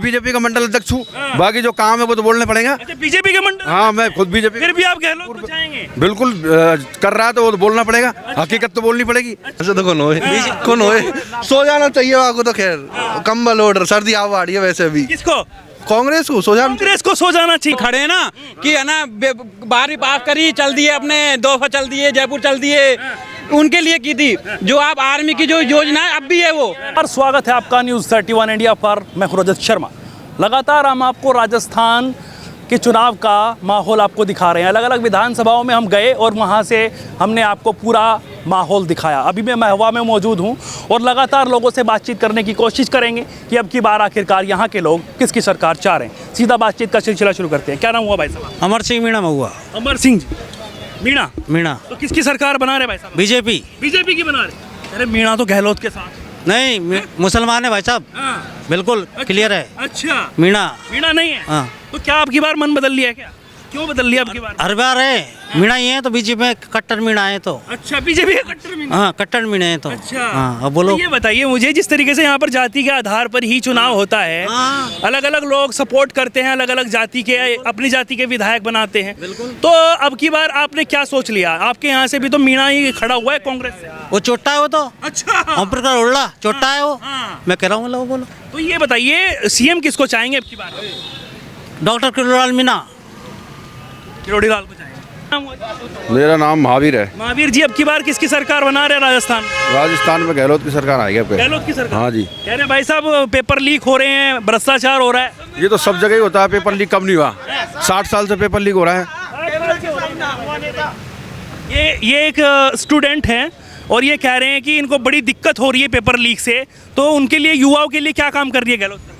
BJP का मंडल अध्यक्ष हूँ, बाकी जो काम है वो तो बोलने पड़ेगा। अच्छा, बीजेपी के मंडल, हाँ मैं खुद बीजेपी। फिर भी आप गहलोत को चाहेंगे? बिल्कुल कर रहा है तो वो तो बोलना पड़ेगा, हकीकत तो बोलनी पड़ेगी। ऐसे तो कौन होए सो जाना चाहिए आपको तो। खैर कंबल ओढ़ सर्दी आ रही है वैसे भी। किसको? कांग्रेस को सो जाना चाहिए। खड़े हैं ना कि है ना, बारी पास करी, चल दिए अपने दोफा, चल दिए जयपुर, चल दिए, उनके लिए की थी। जो आप आर्मी की जो योजना है अब भी है वो। और स्वागत है आपका न्यूज़ 31 इंडिया पर। मैं हूं रजत शर्मा। लगातार हम आपको राजस्थान के चुनाव का माहौल आपको दिखा रहे हैं। अलग अलग विधानसभाओं में हम गए और वहां से हमने आपको पूरा माहौल दिखाया। अभी मैं महवा में मौजूद हूं और लगातार लोगों से बातचीत करने की कोशिश करेंगे कि अब की बार आखिरकार यहाँ के लोग किसकी सरकार चाह रहे हैं। सीधा बातचीत का सिलसिला शुरू करते हैं। क्या नाम हुआ भाई साहब? अमर सिंह मीणा महुआ। अमर सिंह जी, मीणा। मीणा तो किसकी सरकार बना रहे भाई साहब? बीजेपी। बीजेपी की बना रहे? अरे मीणा तो गहलोत के साथ नहीं, मुसलमान है भाई साहब। बिल्कुल क्लियर है। अच्छा, मीणा नहीं है। हाँ। तो क्या आपकी बार मन बदल लिया? क्या क्यों बदल लिया आपकी बार? हर बार है मीणा ही है तो बीजेपी में कट्टर मीणा है तो। अच्छा, बीजेपी का कट्टर मीणा। हाँ, कट्टर मीणा है तो। अच्छा, हाँ, अब बोलो। तो ये बताइए मुझे, जिस तरीके से यहाँ पर जाति के आधार पर ही चुनाव होता है, अलग अलग लोग सपोर्ट करते हैं, अलग अलग जाति के, अपनी जाति के विधायक बनाते हैं, तो अब की बार आपने क्या सोच लिया? आपके यहाँ से भी तो मीणा ही खड़ा हुआ है कांग्रेस से। वो चोट्टा है वो तो। अच्छा, ओम प्रकाश उल्ला चोट्टा है वो। मैं कह रहा हूँ बोलो। तो ये बताइए सीएम किसको चाहेंगे अब की बार? डॉक्टर किरोड़ीलाल मीणा। किरोड़ीलाल को चाहेंगे। मेरा नाम महावीर है। महावीर जी, अब की बार किसकी सरकार बना रहे हैं राजस्थान? राजस्थान में गहलोत की सरकार आएगी। गहलोत की सरकार? हाँ जी। कह रहे हैं भाई साहब पेपर लीक हो रहे हैं, भ्रष्टाचार हो रहा है। ये तो सब जगह ही होता है, पेपर लीक कम नहीं हुआ। 60 साल से पेपर लीक हो रहा है। ये एक स्टूडेंट हैं और ये कह रहे हैं कि इनको बड़ी दिक्कत हो रही है पेपर लीक से, तो उनके लिए, युवाओं के लिए क्या काम कर रही है गहलोत सरकार?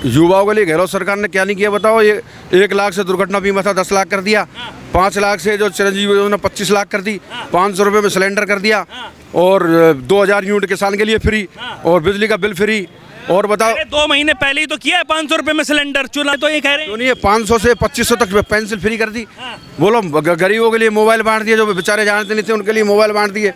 युवाओं के लिए गहलोत सरकार ने क्या नहीं किया बताओ। ये 1 लाख से दुर्घटना बीमा था 10 लाख कर दिया। 5 लाख से जो चिरंजीवी योजना 25 लाख कर दी। 500 रुपये में सिलेंडर कर दिया और 2000 यूनिट किसान के लिए फ्री और बिजली का बिल फ्री। और बताओ, 2 महीने पहले ही तो किया है 500 रुपये में सिलेंडर चूल्हा, तो ये कह रहे हैं नहीं, 500 से 2500 तक पेंसिल फ्री कर दी। बोलो, गरीबों के लिए मोबाइल बांट दिए, जो बेचारे जानते नहीं थे उनके लिए मोबाइल बांट दिए।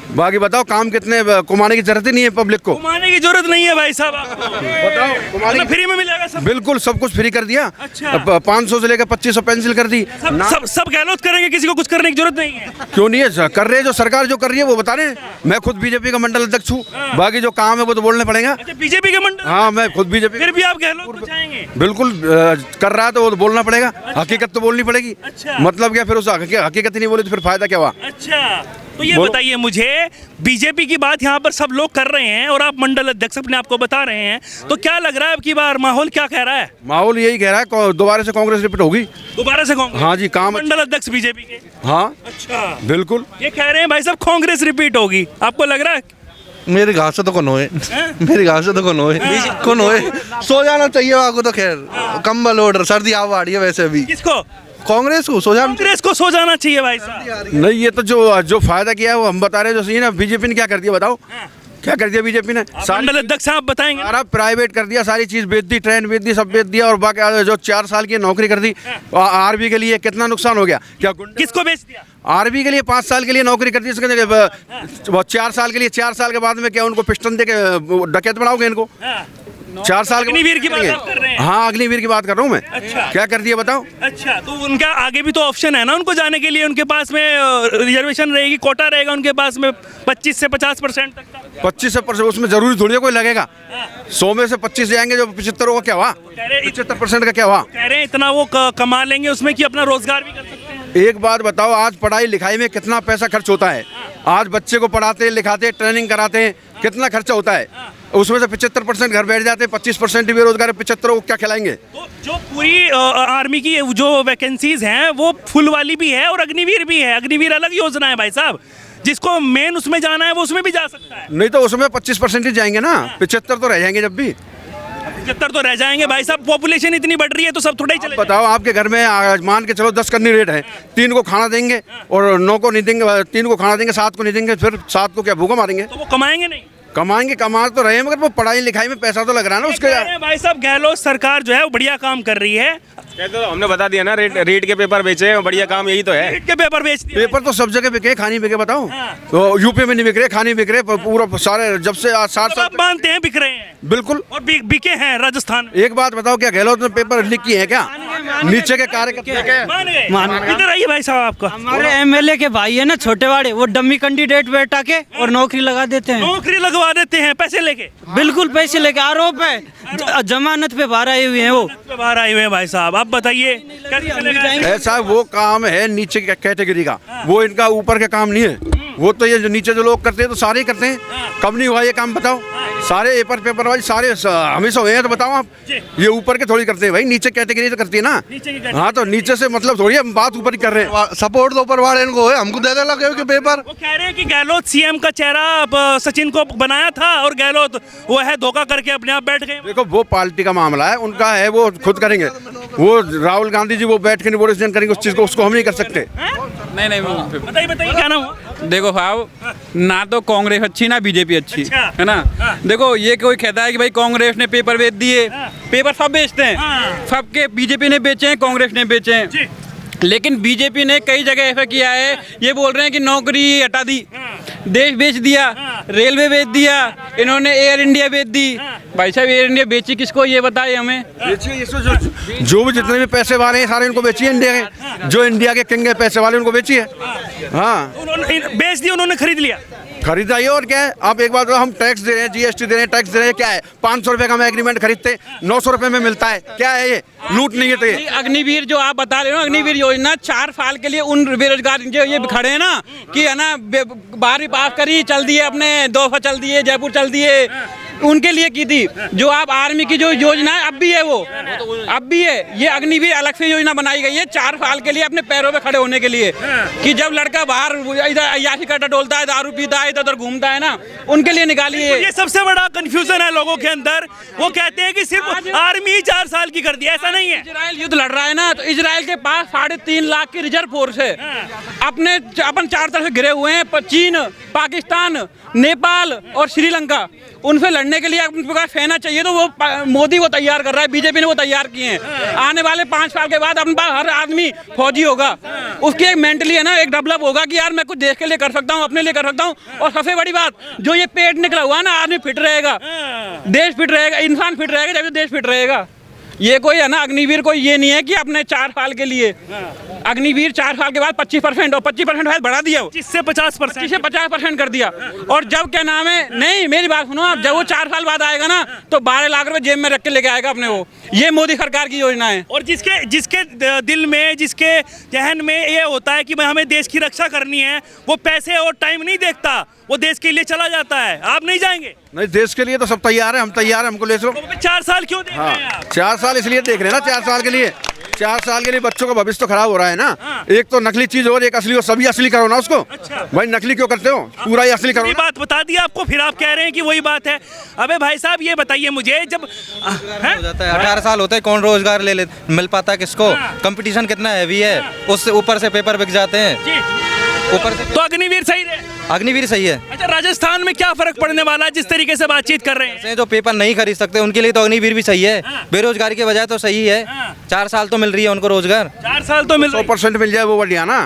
बाकी बताओ, काम कितने, कमाने की जरूरत ही नहीं है पब्लिक को। कमाने की जरूरत नहीं है भाई साहब आपको। बताओ, कमाने फ्री में मिलेगा सब? बिल्कुल सब कुछ फ्री कर दिया। अच्छा। 500 से लेकर 2500 पेंसिल कर दी। सब गहलोत करेंगे, किसी को कुछ करने की जरूरत नहीं है। क्यों नहीं है? कर रहे हैं, जो सरकार जो कर रही है वो बता रहे हैं। मैं खुद बीजेपी का मंडल अध्यक्ष हूँ, बाकी जो काम है वो तो बोलने पड़ेगा। अच्छा, बीजेपी के मंडल? हाँ मैं खुद बीजेपी। फिर भी आप गहलोत को चाहेंगे? बिल्कुल कर रहा है तो वो तो बोलना पड़ेगा, हकीकत तो बोलनी पड़ेगी। अच्छा। मतलब क्या, फिर उस हकीकत ही नहीं बोले तो फिर फायदा क्या हुआ? अच्छा, तो ये बताइए मुझे, बीजेपी की बात यहाँ पर सब लोग कर रहे हैं और आप मंडल अध्यक्ष अपने आप को बता रहे हैं, तो क्या लग रहा है अब की बार माहौल क्या कह रहा है? माहौल यही कह रहा है दोबारा से कांग्रेस रिपीट होगी। दोबारा से कांग्रेस? हाँ जी, काम मंडल अध्यक्ष बीजेपी के? हाँ अच्छा, बिल्कुल। ये कह रहे हैं भाई साहब कांग्रेस रिपीट होगी, आपको लग रहा है? मेरे घाव से तो कौन होए सो जाना चाहिए आपको तो। खैर कंबल ओढ़ सर्दी आ रही है वैसे भी। किसको? कांग्रेस को सो जाना चाहिए भाई साहब। नहीं, ये तो जो फायदा किया है वो हम बता रहे हैं। जो सही ना, बीजेपी ने क्या कर दिया बताओ? क्या कर दिया बीजेपी ने? मंडल अध्यक्ष आप बताएंगे। सारा प्राइवेट कर दिया, सारी चीज बेच दी, ट्रेन बेच दी, सब बेच दिया। और बाकी जो 4 साल की नौकरी कर दी आर्मी के लिए, कितना नुकसान हो गया। क्या किसको बेच दिया? आर्मी के लिए 5 साल के लिए नौकरी कर दी, इसके 4 साल के लिए। 4 साल के बाद में क्या उनको पिस्टन दे के डकैत बनाओगे इनको? 4 साल अग्निवीर की बात आप कर रहे हैं? हाँ, अग्निवीर की बात कर रहा हूँ मैं। अच्छा, क्या कर दिया बताओ? अच्छा, तो उनका आगे भी तो ऑप्शन है ना उनको जाने के लिए। उनके पास में रिजर्वेशन रहेगी, कोटा रहेगा उनके पास में 25 से 50% तक का। 25 से %, उसमें जरूरी थोड़ी कोई लगेगा। 100 में से 25 जाएंगे, जो 75 होगा क्या हुआ? 75% का क्या हुआ? कह रहे हैं इतना वो कमा लेंगे उसमें कि अपना रोजगार भी कर सकते हैं। एक बात बताओ, आज पढ़ाई लिखाई में कितना पैसा खर्च होता है? आज बच्चे को पढ़ाते लिखाते, ट्रेनिंग कराते हैं, कितना खर्चा होता है? उसमें से 75% घर बैठ जाते हैं, 25% बेरोजगार है। 75 को क्या खिलाएंगे? तो जो पूरी आर्मी की जो वैकेंसीज हैं वो फुल वाली भी है और अग्निवीर भी है। अग्निवीर अलग योजना है भाई साहब, जिसको मेन उसमें जाना है वो उसमें भी जा सकता है। नहीं तो उसमें 25% ही जाएंगे ना, 75 तो रह जाएंगे। जब भी 75 तो रह जाएंगे भाई साहब, पॉपुलेशन इतनी बढ़ रही है तो सब थोड़ा ही चले। बताओ, आपके घर में मान के चलो 10 कैंडिडेट है, 3 को खाना देंगे और 9 को नहीं देंगे, 3 को खाना देंगे, 7 को नहीं देंगे, फिर 7 को क्या भूखा मारेंगे? तो वो कमाएंगे नहीं? कमाएंगे, कमा तो रहे हैं, मगर वो पढ़ाई लिखाई में पैसा तो लग रहा है ना उसके। कह रहे हैं भाई साहब गहलोत सरकार जो है वो बढ़िया काम कर रही है। कहते तो हमने बता दिया ना, रीट के पेपर बेचे हैं, बढ़िया काम यही तो है। रीट के पेपर बेच दिए। पेपर तो सब जगह बिके, खानी बिके, बताओ। हाँ। तो यूपी में नहीं बिक रहे, खानी बिक रहे पूरा सारे, जब से आज 7 अब आप साल। मानते हैं बिक रहे हैं बिल्कुल। और बिके हैं राजस्थान में। एक बात बताओ, क्या गहलोत ने पेपर लीक किए हैं क्या? नीचे के कार्यकर्ता मान गए। इधर आइए भाई साहब, आपका हमारे एमएलए के भाई है ना छोटे वाले, वो डम्मी कैंडिडेट बैठा के और नौकरी लगा देते हैं। नौकरी लगवा देते हैं पैसे लेके। बिल्कुल पैसे लेके, आरोप है, जमानत पे बाहर आए हुए हैं वो। बाहर आए हुए हैं भाई साहब, आप बताइए कैसे चलेगा? ऐसा वो काम है नीचे के कैटेगरी का, वो इनका ऊपर का काम नहीं है। वो तो ये जो नीचे जो लोग करते हैं तो सारे ही करते हैं। कब नहीं हुआ ये काम बताओ? सारे पेपर वाले सारे हमेशा हुए हैं, तो बताओ आप। ये ऊपर के थोड़ी करते हैं भाई, नीचे कैटेगरी तो करती है ना। हाँ, तो नीचे से मतलब थोड़ी हम बात ऊपर ही कर रहे हैं। सपोर्ट तो ऊपर वाले इनको है, हमको दे दे लगे कि पेपर। वो कह रहे हैं कि गहलोत सीएम का चेहरा सचिन को बनाया था और गहलोत वो है धोखा करके अपने आप बैठ गए। देखो, वो पार्टी का मामला है, उनका है, वो खुद करेंगे। वो राहुल गांधी जी वो बैठ के निगोशिएशन करेंगे उस चीज को, उसको हम नहीं कर सकते। नहीं बताइए क्या नाम हुआ? देखो साहब, ना तो कांग्रेस अच्छी ना बीजेपी अच्छी, अच्छा। है ना। देखो ये कोई कहता है कि भाई कांग्रेस ने पेपर बेच दिए, पेपर सब बेचते हैं, सबके बीजेपी ने बेचे हैं, कांग्रेस ने बेचे हैं। लेकिन बीजेपी ने कई जगह ऐसा किया है, ये बोल रहे हैं कि नौकरी हटा दी, देश बेच दिया, रेलवे बेच दिया, इन्होंने एयर इंडिया बेच दी। भाई साहब एयर इंडिया बेची किसको, ये बताए हमें। जो भी जितने भी पैसे वाले हैं सारे उनको बेचिए इंडिया के, जो इंडिया के किंग है पैसे वाले उनको बेचिए। हाँ, उन्होंने बेच दिया, उन्होंने खरीद लिया। खरीदा ही, और क्या है। आप एक बात, हम टैक्स दे रहे हैं, जीएसटी दे रहे हैं, टैक्स दे रहे हैं, क्या है? 500 रुपए का हम एग्रीमेंट खरीदते हैं, 900 रुपए में मिलता है, क्या है ये? लूट नहीं है तो ये। अग्निवीर जो आप बता रहे हो, अग्निवीर योजना 4 साल के लिए उन बेरोजगार जो ये खड़े हैं ना, कि है ना 12वीं पास करी चल दिए, अपने 2 चल दिए, जयपुर चल दिए, उनके लिए की थी। जो आप आर्मी की जो योजना है अब भी है, वो अब भी है। ये अग्निवीर अलग से योजना बनाई गई है 4 साल के लिए, अपने पैरों पे खड़े होने के लिए, कि जब लड़का बाहर इधर अय्याशी करता डोलता है, दारू पीता है, इधर उधर घूमता है ना, उनके लिए निकाली है। ये सबसे बड़ा कंफ्यूजन है लोगों के अंदर। वो कहते हैं कि सिर्फ आर्मी ही 4 साल की कर दी, ऐसा नहीं है। इजराइल युद्ध लड़ रहा है ना, तो इजराइल के पास 3.5 लाख की रिजर्व फोर्स है। अपन 4 तरफ से घिरे हुए हैं, चीन, पाकिस्तान, नेपाल और श्रीलंका। उनसे लड़ने के लिए अपने पास सेना चाहिए, तो वो मोदी वो तैयार कर रहा है, बीजेपी ने वो तैयार किए हैं। आने वाले 5 साल के बाद अपने पास हर आदमी फौजी होगा, उसकी एक मेंटली है ना, एक डेवलप होगा कि यार मैं कुछ देश के लिए कर सकता हूँ, अपने लिए कर सकता हूँ। और सबसे बड़ी बात, जो ये पेट निकला हुआ ना, आदमी फिट रहेगा, देश फिट रहेगा, इंसान फिट रहेगा, जब देश फिट रहेगा। ये कोई है ना, अग्निवीर कोई ये नहीं है कि अपने 4 साल के लिए। अग्निवीर 4 साल के बाद 25% और 25% बढ़ा दिया, 25 से 50% कर दिया। और जब क्या नाम है, नहीं मेरी बात सुनो आप, जब वो 4 साल बाद आएगा ना, तो 12 लाख रुपए जेब में रख के लेके आएगा अपने वो। ये मोदी सरकार की योजना है। और जिसके दिल में, जिसके जहन में ये होता है कि भाई हमें देश की रक्षा करनी है, वो पैसे और टाइम नहीं देखता, वो देश के लिए चला जाता है। आप नहीं जाएंगे? नहीं, देश के लिए तो सब तैयार है, हम तैयार हैं, हमको ले चलो। 4 साल क्यों देख रहे हैं आप? 4 साल इसलिए देख रहे हैं ना, 4 साल के लिए, 4 साल के लिए बच्चों का भविष्य तो खराब हो रहा है ना। एक तो नकली चीज और एक असली, और सभी असली करो ना उसको। भाई नकली क्यों करते हो, पूरा ही असली करो। बात बता दी आपको, फिर आप कह रहे हैं कि वही बात है। अबे भाई साहब ये बताइए मुझे, जब हो जाता है 18 साल होते हैं, कौन रोजगार ले मिल पाता है किसको? कंपटीशन कितना हैवी है, उससे ऊपर से पेपर बिक जाते हैं, ऊपर से। तो अग्निवीर सही है? अग्निवीर सही है। अच्छा, राजस्थान में क्या फर्क पड़ने वाला है जिस तरीके से बातचीत कर रहे हैं? जो पेपर नहीं खरीद सकते उनके लिए तो अग्निवीर भी सही है, बेरोजगारी के बजाय तो सही है। 4 साल तो मिल रही है उनको रोजगार, 4 साल तो मिल 100% मिल जाए वो बढ़िया ना।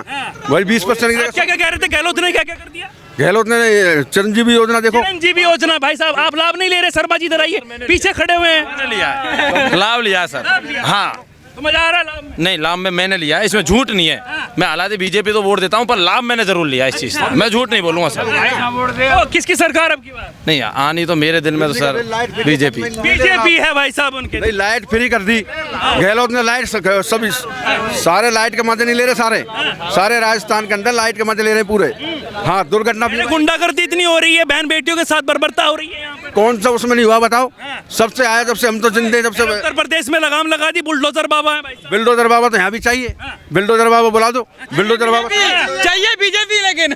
वही 20% क्या कह रहे थे गहलोत ने, क्या कर दिया? गहलोत ने चिरंजीवी योजना, देखो चिरंजीवी योजना। भाई साहब आप लाभ नहीं ले रहे, शर्मा जी इधर आइए, पीछे खड़े हुए हैं। लाभ लिया सर। हाँ, तो मजा आ रहा है लाभ में? नहीं, लाभ में मैंने लिया, इसमें झूठ नहीं है। मैं हालांकि बीजेपी तो वोट देता हूँ, पर लाभ मैंने जरूर लिया इस चीज से, मैं झूठ नहीं बोलूंगा सर। किसकी सरकार अब की बात? नहीं, आनी तो मेरे दिल में तो सर बीजेपी है भाई साहब उनके। नहीं, लाइट फ्री कर दी गहलोत ने, लाइट सभी सारे लाइट के मजे नहीं ले रहे, सारे राजस्थान के अंदर लाइट के मजे ले रहे हैं पूरे। हाँ, दुर्घटना गुंडागर्दी इतनी हो रही है, बहन बेटियों के साथ बर्बरता हो रही है यहाँ पे। कौन सा उसमें नहीं हुआ बताओ? सबसे आया जब से हम तो जिंदे, जब से उत्तर प्रदेश में लगाम लगा दी, बुलडोजर बाबा है भाई साहब। बिल्डोजर बाबा तो यहाँ भी चाहिए, बिल्डोजर बाबा बुला दो, बिल्डोजर बाबा चाहिए बीजेपी, लेकिन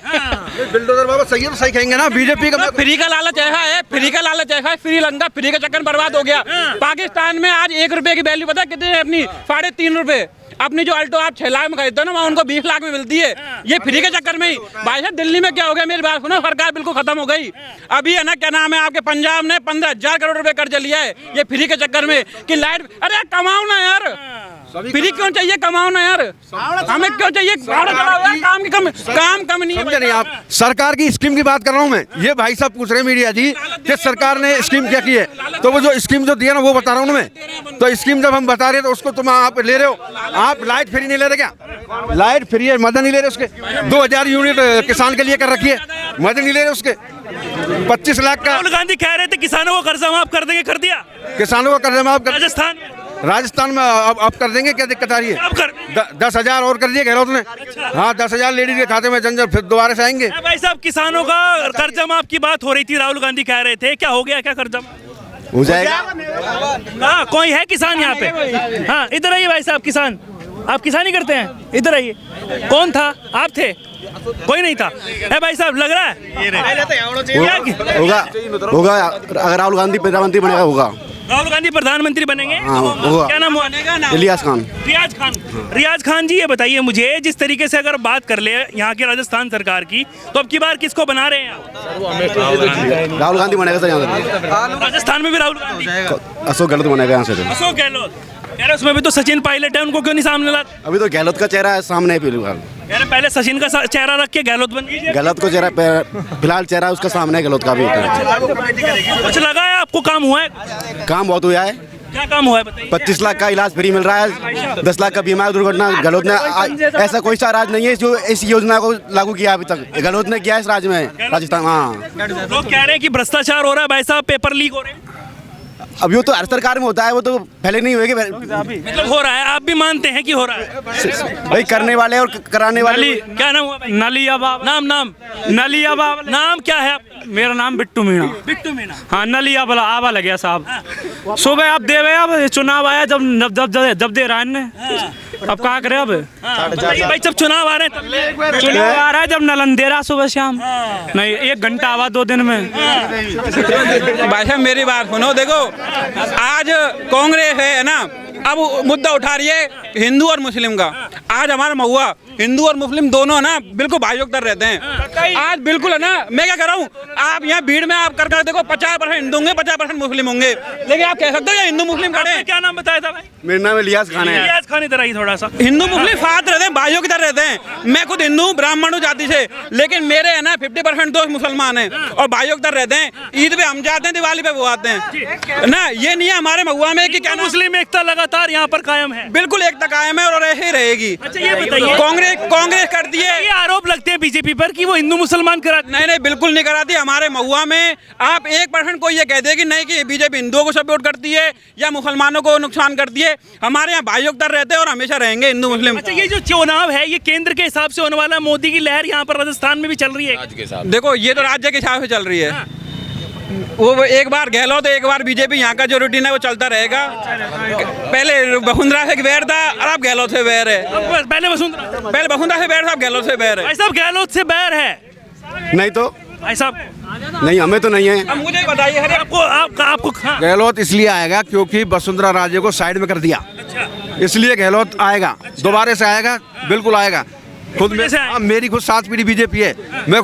बिल्डोजर बाबा सही है तो सही कहेंगे ना। बीजेपी का फ्री का लालच ऐसा है, फ्री का लालच ऐसा है, श्रीलंका फ्री का चक्कर बर्बाद हो गया। पाकिस्तान में आज 1 रुपए की वैल्यू पता है कितनी है अपनी? 3.5 रुपए। अपनी जो अल्टो आप 6 लाख में खरीदते हो ना, वहाँ उनको 20 लाख में मिलती है। ये फ्री के चक्कर में ही। भाई साहब दिल्ली में क्या हो गया, मेरी बात सुनो, सरकार बिल्कुल खत्म हो गई। अभी है ना, क्या नाम है आपके, पंजाब ने 15,000 करोड़ रुपए कर्ज लिया है ये फ्री के चक्कर में कि लाइट। अरे कमाओ ना यार, फ्री क्यों चाहिए, कमाओ ना यार, हमें क्यों चाहिए, काम कम नहीं समझे नहीं है। आप? सरकार की स्कीम की बात कर रहा हूँ मैं। ये भाई साहब पूछ रहे हैं मीडिया जी कि सरकार ने स्कीम क्या की है, तो वो जो स्कीम जो दिया ना वो बता रहा हूँ मैं। तो स्कीम जब हम बता रहे हैं तो उसको तुम आप ले रहे हो। आप लाइट फ्री नहीं ले रहे क्या? लाइट फ्री है, मदद नहीं ले रहे उसके। 2000 यूनिट किसान के लिए कर रखी है, मदद नहीं ले रहे उसके। 25 लाख का राहुल गांधी कह रहे थे किसानों को कर्जा माफ कर देंगे, कर दिया? किसानों को कर्ज माफ कर, राजस्थान में अब कर देंगे, क्या दिक्कत आ रही है? अब कर 10,000 और कर दिए गहलोत ने। हाँ, 10,000 लेडीज के खाते में जंजर फिर दोबारा से आएंगे। भाई साहब, किसानों का कर्जा माफ की बात हो रही थी, राहुल गांधी कह रहे थे, क्या हो गया, क्या कर्जा हो जाएगा? हाँ, कोई है किसान यहाँ पे? हाँ, इधर आइए भाई साहब, किसान, आप किसानी करते हैं, इधर आइए। कौन था? आप थे? कोई नहीं था? है भाई साहब, लग रहा है होगा अगर राहुल गांधी प्रधानमंत्री बनेगा, होगा। राहुल गांधी प्रधानमंत्री बनेंगे? होगा। क्या नाम हुआ? इलियास खान। रियाज खान जी, ये बताइए मुझे, जिस तरीके से अगर बात कर ले यहाँ की राजस्थान सरकार की, तो अब की बार किसको बना रहे हैं आप? राहुल गांधी बनेगा सर यहाँ राजस्थान में भी राहुल गांधी, अशोक गहलोत बनेगा यहाँ से। अशोक गहलोत यार, उसमें भी तो सचिन पायलट है, उनको क्यों नहीं सामने लाते? अभी तो गहलोत का चेहरा है सामने फिलहाल। यार पहले सचिन का चेहरा रख के गहलोत बन लीजिए। गहलोत को चेहरा फिलहाल चेहरा उसका सामने है, गहलोत का भी। कुछ लगा है आपको, काम हुआ है? काम बहुत हुआ है। क्या काम हुआ है बताइए? 25 लाख का इलाज फ्री मिल रहा है, 10 लाख का बीमा दुर्घटना। गहलोत ने ऐसा कोई सा राज्य नहीं है जो इस योजना को लागू किया अभी तक। गहलोत ने किया इस राज्य में, राजस्थान। हाँ, लोग कह रहे हैं कि भ्रष्टाचार हो रहा है भाई साहब, पेपर लीक हो रहे हैं। अभी वो तो हर सरकार में होता है, वो तो पहले नहीं हुए। मतलब हो रहा है, आप भी मानते हैं कि हो रहा है? भाई करने वाले और कराने वाले। क्या नाम हुआ भाई? नलिया बाबा। नाम नलिया बाबा। नाम क्या है? मेरा नाम बिट्टू मीणा। बिट्टू मीणा। हाँ, नलिया वाला आवा लग गया साहब। सुबह आप दे गए, अब चुनाव आया, जब दे रहा है, अब कहाँ करे अब? बताइए भाई, जब चुनाव आ रहे हैं, चुनाव आ रहा है, जब नलन दे रहा सुबह शाम, नहीं 1 घंटा आवा 2 दिन में। भाई साहब मेरी बात सुनो, देखो आज कांग्रेस है ना, अब मुद्दा उठा रही है हिंदू और मुस्लिम का। आज हमारा महुआ हिंदू और मुस्लिम दोनों ना बिल्कुल भाईयों रहते हैं। आज बिल्कुल है ना, मैं क्या कर रहा हूँ, आप यहाँ भीड़ में आप कर देखो 50% हिंदू होंगे, 50% मुस्लिम होंगे, लेकिन आप कह सकते हो हिंदू मुस्लिम खड़े हैं। क्या नाम बताया था भाई? मेरा नाम इलियास खान है। इलियास खान, इधर आइए थोड़ा सा। हिंदू मुस्लिम साथ रहते हैं, भाइयों की तरह रहते हैं। मैं खुद हिंदू ब्राह्मण जाति से, लेकिन मेरे है ना 50% दोस्त मुसलमान हैं और भाइयों की तरह रहते हैं। ईद पे हम जाते हैं, दिवाली पे वो आते हैं ना। ये नहीं है हमारे महुआ में कि क्या मुस्लिम एकता लगातार यहाँ पर कायम है। बिल्कुल एकता कायम है और ऐसे ही रहेगी। अच्छा ये बताइए, कांग्रेस करती है, ये आरोप लगते हैं बीजेपी पर कि वो हिंदू मुसलमान कराती। नहीं बिल्कुल नहीं कराती। हमारे महुआ में आप 1% को ये कह दे कि नहीं कि बीजेपी हिंदुओं को सपोर्ट करती है या मुसलमानों को नुकसान करती है। हमारे यहाँ भाइयों की तरह रहते हैं और हमेशा रहेंगे हिंदू मुस्लिम। अच्छा, ये जो चुनाव है ये केंद्र के हिसाब से होने वाला है, मोदी की लहर यहाँ पर राजस्थान में भी चल रही है। देखो ये तो राज्य के हिसाब से चल रही है, वो एक बार गहलोत एक बार बीजेपी, यहाँ का जो रूटीन है वो चलता रहेगा। पहले वसुंधरा से बैर था और अब गहलोत से बैर है। पहले वसुंधरा से बैर था, अब गहलोत से बैर है। भाई साहब गहलोत से बैर है? नहीं तो भाई साहब, नहीं, हमें तो नहीं है। अब मुझे बताइए आपको गहलोत इसलिए आएगा क्योंकि वसुंधरा राजे को साइड में कर दिया, इसलिए गहलोत आएगा, दोबारा से आएगा, बिल्कुल आएगा। खुद में मेरी खुद 7 पीढ़ी बीजेपी है। मैं